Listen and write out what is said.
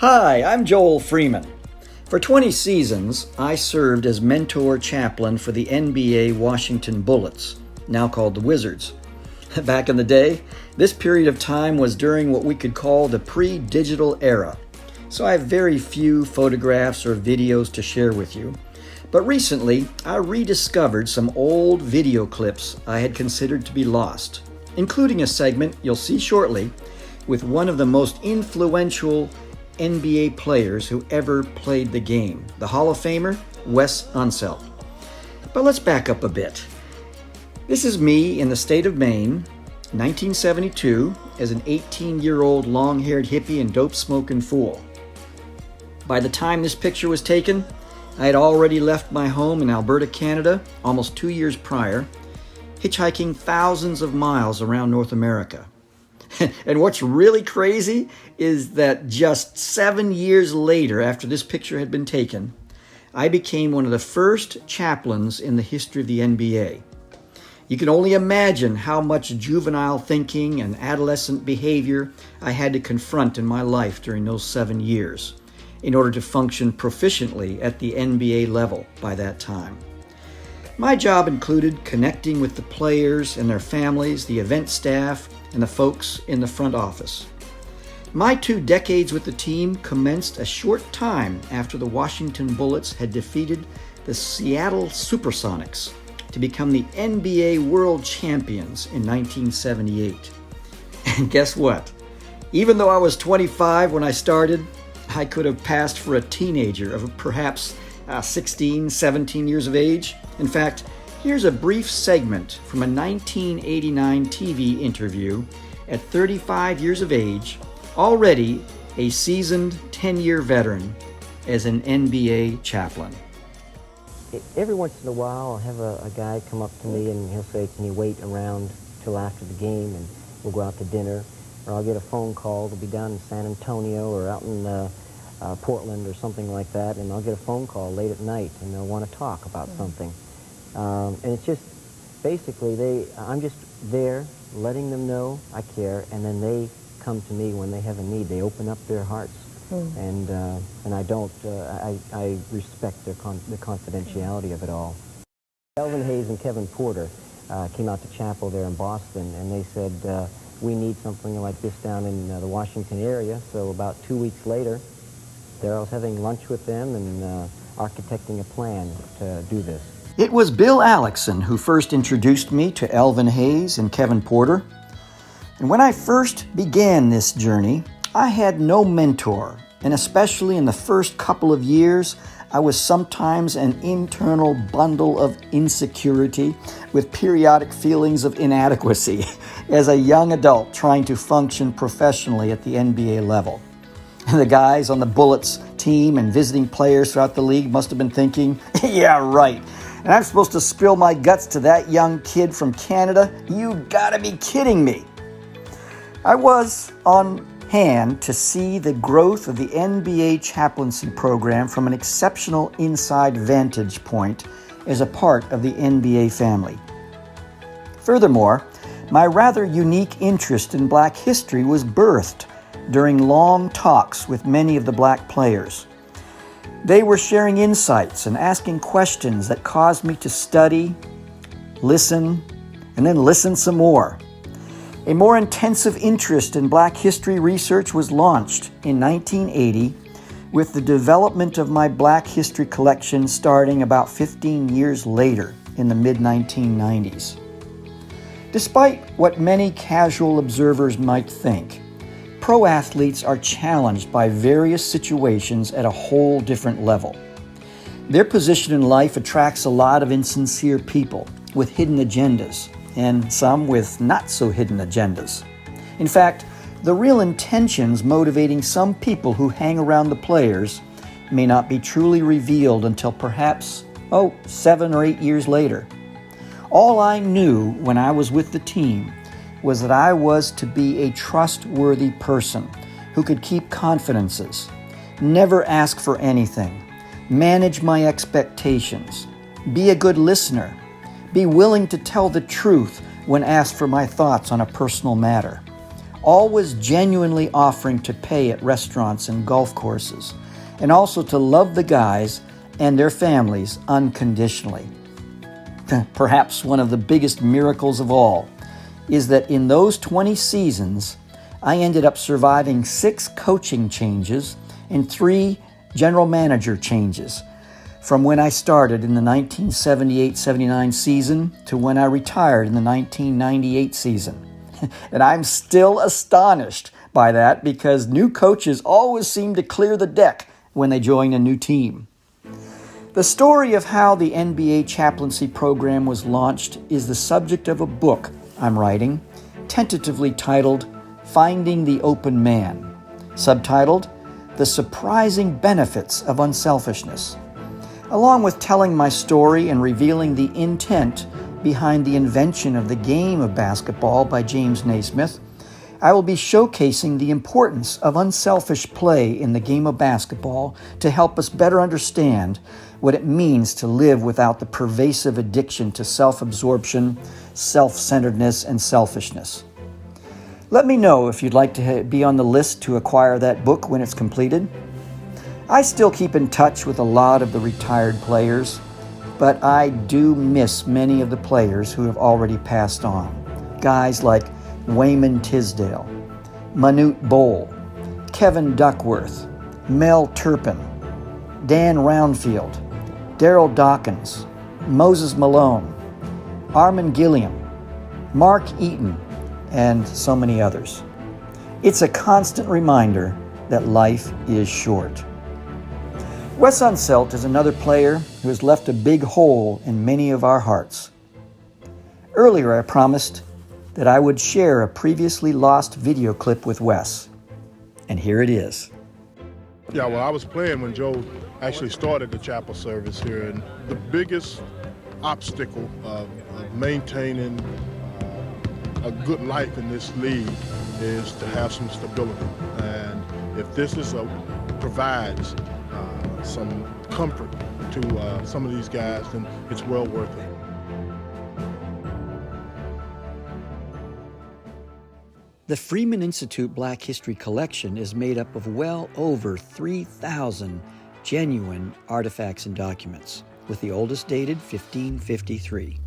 Hi, I'm Joel Freeman. For 20 seasons, I served as mentor chaplain for the NBA Washington Bullets, now called the Wizards. Back in the day, this period of time was during what we could call the pre-digital era, so I have very few photographs or videos to share with you. But recently, I rediscovered some old video clips I had considered to be lost, including a segment you'll see shortly with one of the most influential NBA players who ever played the game, the Hall of Famer, Wes Unseld. But let's back up a bit. This is me in the state of Maine, 1972, as an 18-year-old long-haired hippie and dope-smoking fool. By the time this picture was taken, I had already left my home in Alberta, Canada, almost 2 years prior, hitchhiking thousands of miles around North America. And what's really crazy is that just 7 years later, after this picture had been taken, I became one of the first chaplains in the history of the NBA. You can only imagine how much juvenile thinking and adolescent behavior I had to confront in my life during those 7 years in order to function proficiently at the NBA level by that time. My job included connecting with the players and their families, the event staff, and the folks in the front office. My 2 decades with the team commenced a short time after the Washington Bullets had defeated the Seattle Supersonics to become the NBA World Champions in 1978. And guess what? Even though I was 25 when I started, I could have passed for a teenager of perhaps 16, 17 years of age. In fact, here's a brief segment from a 1989 TV interview at 35 years of age, already a seasoned 10-year veteran as an NBA chaplain. Every once in a while, I'll have a guy come up to me and he'll say, "Can you wait around till after the game and we'll go out to dinner?" Or I'll get a phone call. They'll be down in San Antonio or out in Portland or something like that, and I'll get a phone call late at night and they'll want to talk about something. And it's just, basically, I'm just there letting them know I care, and then they come to me when they have a need. They open up their hearts, and I respect the confidentiality of it all. Elvin Hayes and Kevin Porter came out to chapel there in Boston, and they said, we need something like this down in the Washington area. So about 2 weeks later, there I was having lunch with them and architecting a plan to do this. It was Bill Alexson who first introduced me to Elvin Hayes and Kevin Porter. And when I first began this journey, I had no mentor, and especially in the first couple of years, I was sometimes an internal bundle of insecurity with periodic feelings of inadequacy as a young adult trying to function professionally at the NBA level. The guys on the Bullets team and visiting players throughout the league must have been thinking, yeah, right. And I'm supposed to spill my guts to that young kid from Canada? You gotta be kidding me. I was on hand to see the growth of the NBA chaplaincy program from an exceptional inside vantage point as a part of the NBA family. Furthermore, my rather unique interest in Black history was birthed during long talks with many of the Black players. They were sharing insights and asking questions that caused me to study, listen, and then listen some more. A more intensive interest in Black history research was launched in 1980 with the development of my Black history collection starting about 15 years later in the mid-1990s. Despite what many casual observers might think, pro athletes are challenged by various situations at a whole different level. Their position in life attracts a lot of insincere people with hidden agendas, and some with not-so-hidden agendas. In fact, the real intentions motivating some people who hang around the players may not be truly revealed until perhaps, 7 or 8 years later. All I knew when I was with the team was that I was to be a trustworthy person who could keep confidences, never ask for anything, manage my expectations, be a good listener, be willing to tell the truth when asked for my thoughts on a personal matter. always genuinely offering to pay at restaurants and golf courses, and also to love the guys and their families unconditionally. Perhaps one of the biggest miracles of all is that in those 20 seasons, I ended up surviving 6 coaching changes and 3 general manager changes, from when I started in the 1978-79 season to when I retired in the 1998 season. And I'm still astonished by that because new coaches always seem to clear the deck when they join a new team. The story of how the NBA chaplaincy program was launched is the subject of a book I'm writing, tentatively titled Finding the Open Man, subtitled The Surprising Benefits of Unselfishness. Along with telling my story and revealing the intent behind the invention of the game of basketball by James Naismith, I will be showcasing the importance of unselfish play in the game of basketball to help us better understand what it means to live without the pervasive addiction to self-absorption, self-centeredness, and selfishness. Let me know if you'd like to be on the list to acquire that book when it's completed. I still keep in touch with a lot of the retired players, but I do miss many of the players who have already passed on. Guys like Wayman Tisdale, Manute Bol, Kevin Duckworth, Mel Turpin, Dan Roundfield, Daryl Dawkins, Moses Malone, Armin Gilliam, Mark Eaton, and so many others. It's a constant reminder that life is short. Wes Unseld is another player who has left a big hole in many of our hearts. Earlier, I promised that I would share a previously lost video clip with Wes, and here it is. Yeah, well, I was playing when Joe actually started the chapel service here, and the biggest obstacle of maintaining a good life in this league is to have some stability. And if this provides some comfort to some of these guys, then it's well worth it. The Freeman Institute Black History Collection is made up of well over 3,000 genuine artifacts and documents, with the oldest dated 1553.